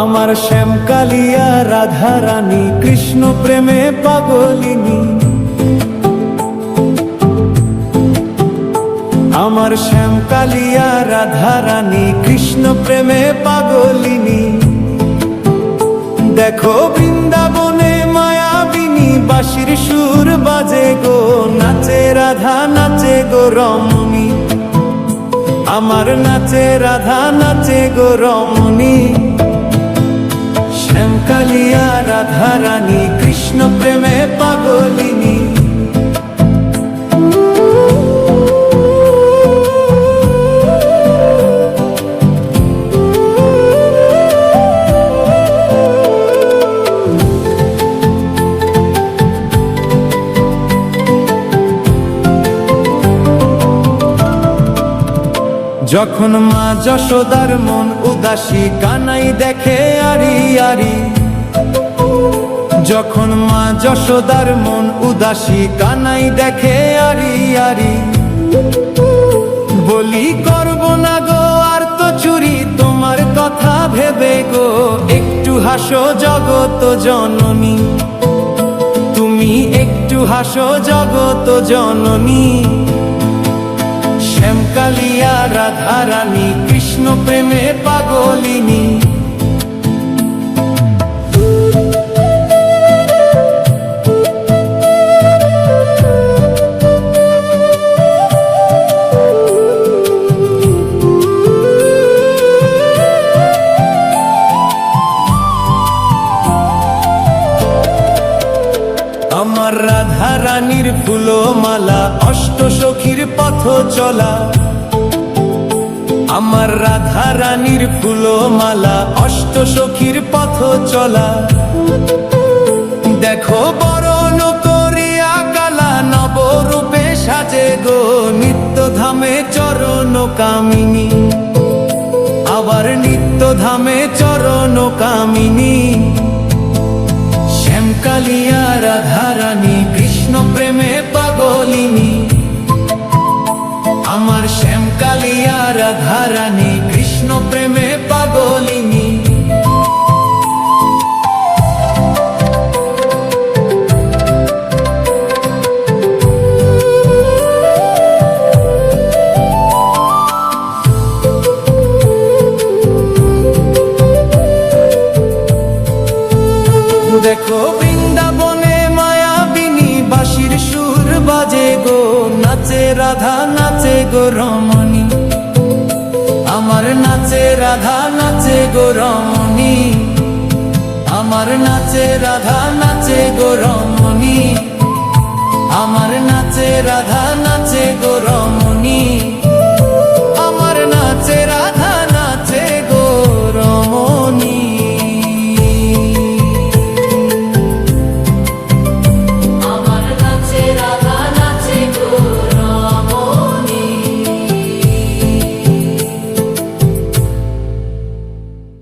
আমার শ্যামকালিয়া রাধা রানী কৃষ্ণ প্রেমে পাগলিনী, আমার শ্যামকালিয়া রাধা রানী কৃষ্ণ প্রেমে পাগলিনী। দেখো বৃন্দাবনে মায়াবিনী বাঁশির সুর বাজে গো, নাচে রাধা নাচে গো রমণী, আমার নাচে রাধা নাচে গো রমণী। শ্যামকালিয়া রাধা রানী কৃষ্ণ প্রেমে পাগলিনী। যখন মা যশোদার মন উদাসী কানাই দেখে আরি আরি, যখন মা যশোদার মন উদাসী কানাই দেখে আরি আরি, বলি করব না গো আর তো চুরি তোমার কথা ভেবে গো, একটু হাসো জগত জননী, তুমি একটু হাসো জগত জননী। শ্যামকালিয়া রাধা রানী কৃষ্ণ প্রেমে পাগলিনী। আমার রাধা রানীর ফুলমালা অষ্ট সখীর পথ চলা, আমার রাধা রানীর ফুলমালা অষ্ট সখীর পথ চলা। দেখো বরণ করিয়া কালা নবরূপে সাজে গো, নিত্য ধামে চরণ কামিনী, আবার নিত্য ধামে চরণ কামিনী। শ্যামকালিয়া রাধা রানী কৃষ্ণ প্রেমে পাগলিনী, আমার শ্যামকালিয়া রাধা রানী কৃষ্ণ প্রেমে পাগলিনী। দেখো বৃন্দাবনে মায়াবিনী বাঁশির সুর বাজে গো, নাচে রাধা নাচে গো রমণী, আমার নাচে রাধা নাচে গো রমণী, আমার নাচে রাধা নাচে গো রমণী, আমার নাচে রাধা নাচে গো রমণী।